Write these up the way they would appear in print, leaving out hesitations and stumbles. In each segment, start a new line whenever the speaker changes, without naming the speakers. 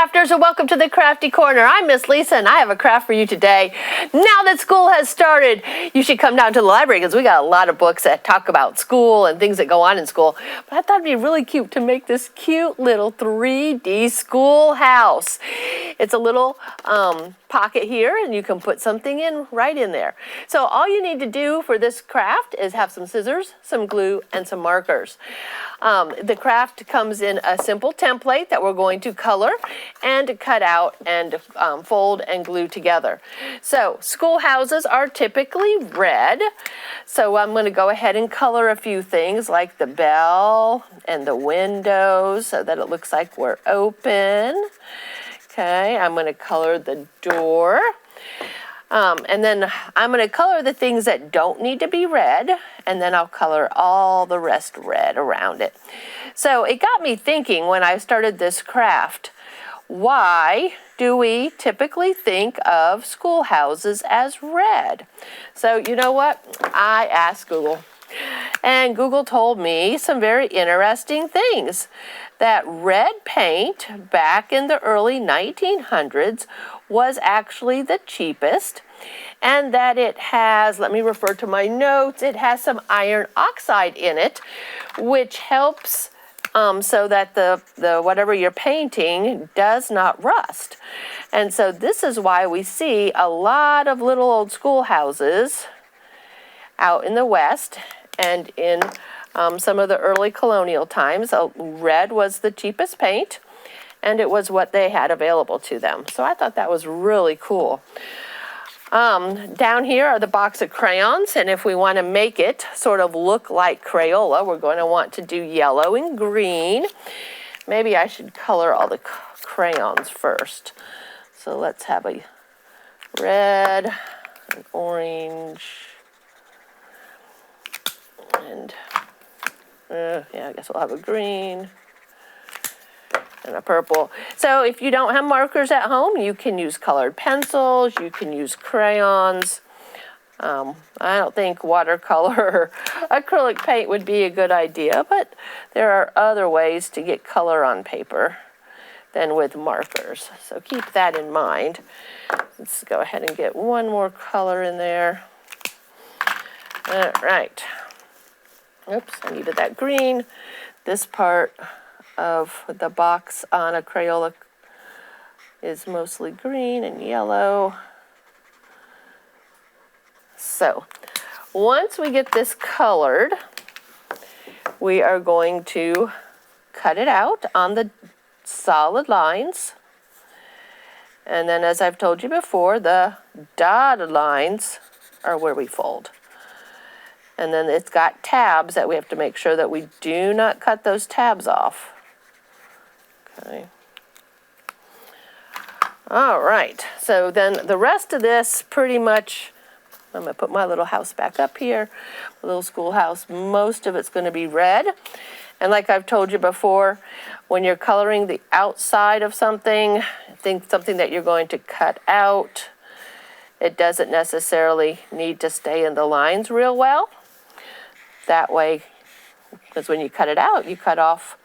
crafters, and welcome to the Crafty Corner. I'm Miss Lisa, and I have a craft for you today. Now that school has started, you should come down to the library because we got a lot of books that talk about school and things that go on in school. But I thought it'd be really cute to make this cute little 3D schoolhouse. It's a little pocket here, and you can put something in right in there. So all you need to do for this craft is have some scissors, some glue, and some markers. The craft comes in a simple template that we're going to color and cut out and fold and glue together. So schoolhouses are typically red. So I'm going to go ahead and color a few things like the bell and the windows so that it looks like we're open. Okay, I'm going to color the door. And then I'm going to color the things that don't need to be red, and then I'll color all the rest red around it. So it got me thinking when I started this craft, why do we typically think of schoolhouses as red? So you know what? I asked Google, and Google told me some very interesting things. That red paint back in the early 1900s was actually the cheapest, and that it has, let me refer to my notes, it has some iron oxide in it, which helps so that the whatever you're painting does not rust. And so this is why we see a lot of little old schoolhouses out in the West and in some of the early colonial times. Red was the cheapest paint, and it was what they had available to them. So I thought that was really cool. Down here are the box of crayons, and if we want to make it sort of look like Crayola, we're going to want to do yellow and green. Maybe I should color all the crayons first. So let's have a red, an orange, and yeah, I guess we'll have a green and a purple. So if you don't have markers at home, you can use colored pencils, you can use crayons. I don't think watercolor or acrylic paint would be a good idea, but there are other ways to get color on paper than with markers. So keep that in mind. Let's go ahead and get one more color in there. All right. Oops, I needed that green. This part of the box on a Crayola is mostly green and yellow. So once we get this colored, we are going to cut it out on the solid lines. And then, as I've told you before, the dotted lines are where we fold. And then it's got tabs that we have to make sure that we do not cut those tabs off. Okay. All right, so then the rest of this pretty much, I'm going to put my little house back up here, a little schoolhouse. Most of it's going to be red. And like I've told you before, when you're coloring the outside of something, think something that you're going to cut out, it doesn't necessarily need to stay in the lines real well. That way, because when you cut it out, you cut off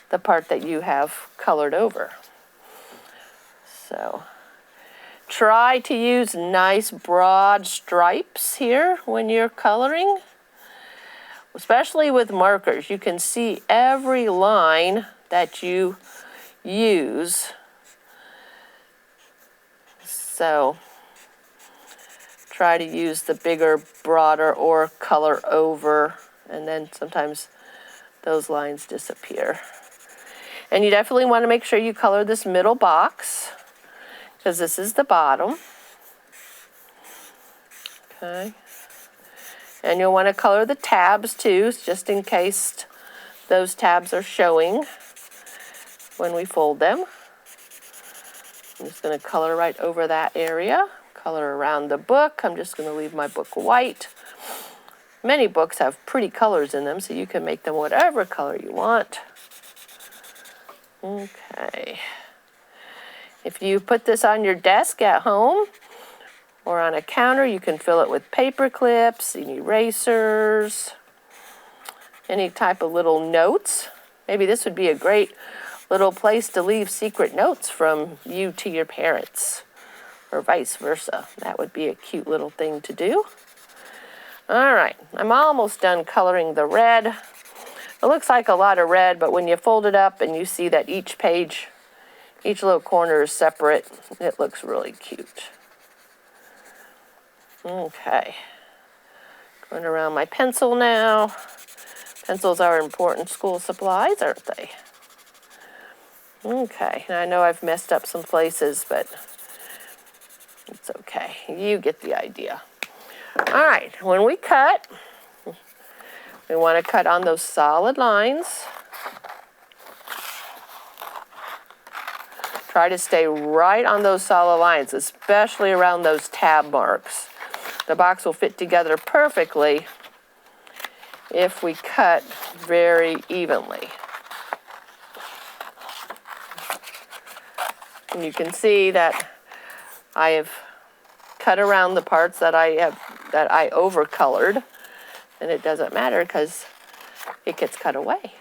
the part that you have colored over. So try to use nice broad stripes here when you're coloring, especially with markers. You can see every line that you use. So try to use the bigger, broader, or color over, and then sometimes those lines disappear. And you definitely want to make sure you color this middle box, because this is the bottom. Okay. And you'll want to color the tabs too, just in case those tabs are showing when we fold them. I'm just going to color right over that area. Color around the book. I'm just going to leave my book white. Many books have pretty colors in them, so you can make them whatever color you want. Okay. If you put this on your desk at home or on a counter, you can fill it with paper clips and erasers, any type of little notes. Maybe this would be a great little place to leave secret notes from you to your parents, or vice versa. That would be a cute little thing to do. All right, I'm almost done coloring the red. It looks like a lot of red, but when you fold it up and you see that each page, each little corner is separate, it looks really cute. Okay, going around my pencil now. Pencils are important school supplies, aren't they? Okay, and I know I've messed up some places, but it's okay. You get the idea. All right, when we cut, we want to cut on those solid lines. Try to stay right on those solid lines, especially around those tab marks. The box will fit together perfectly if we cut very evenly. And you can see that I have cut around the parts that I overcolored, and it doesn't matter because it gets cut away.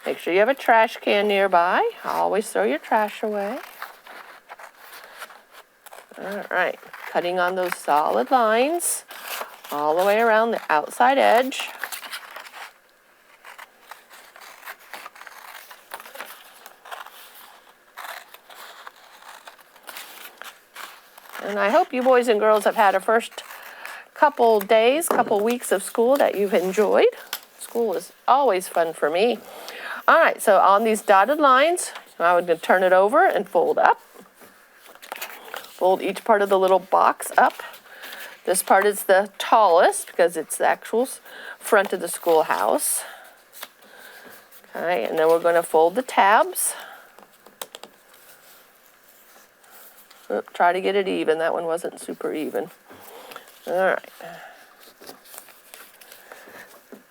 Make sure you have a trash can nearby. Always throw your trash away. All right, cutting on those solid lines all the way around the outside edge. And I hope you boys and girls have had a first couple days, couple weeks of school that you've enjoyed. School is always fun for me. All right, so on these dotted lines, I would turn it over and fold up. Fold each part of the little box up. This part is the tallest because it's the actual front of the schoolhouse. Okay, and then we're going to fold the tabs. Oop, try to get it even. That one wasn't super even. All right.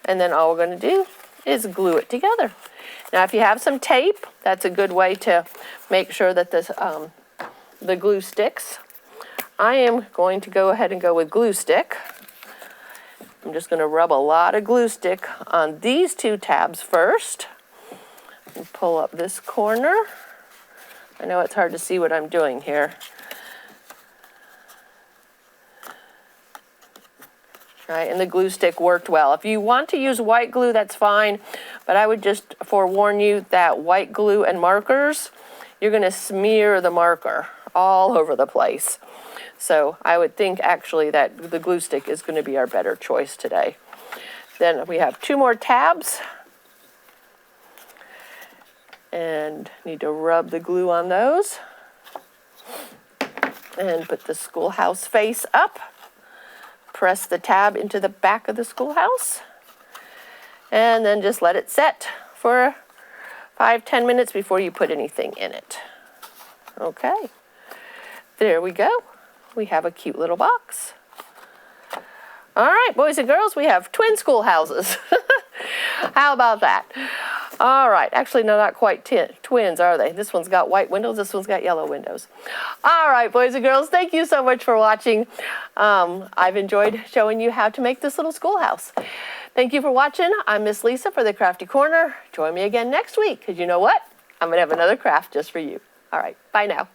And then all we're going to do is glue it together. Now, if you have some tape, that's a good way to make sure that this, the glue sticks. I am going to go ahead and go with glue stick. I'm just going to rub a lot of glue stick on these two tabs first. And pull up this corner. I know it's hard to see what I'm doing here. All right, and the glue stick worked well. If you want to use white glue, that's fine, but I would just forewarn you that white glue and markers, you're going to smear the marker all over the place. So I would think actually that the glue stick is going to be our better choice today. Then we have two more tabs. And need to rub the glue on those. And put the schoolhouse face up. Press the tab into the back of the schoolhouse. And then just let it set for 5-10 minutes before you put anything in it. Okay. There we go. We have a cute little box. All right, boys and girls, we have twin schoolhouses. How about that? All right, actually, no, not quite twins, are they? This one's got white windows, this one's got yellow windows. All right, boys and girls, thank you so much for watching. I've enjoyed showing you how to make this little schoolhouse. Thank you for watching. I'm Miss Lisa for the Crafty Corner. Join me again next week, because you know what? I'm going to have another craft just for you. All right, bye now.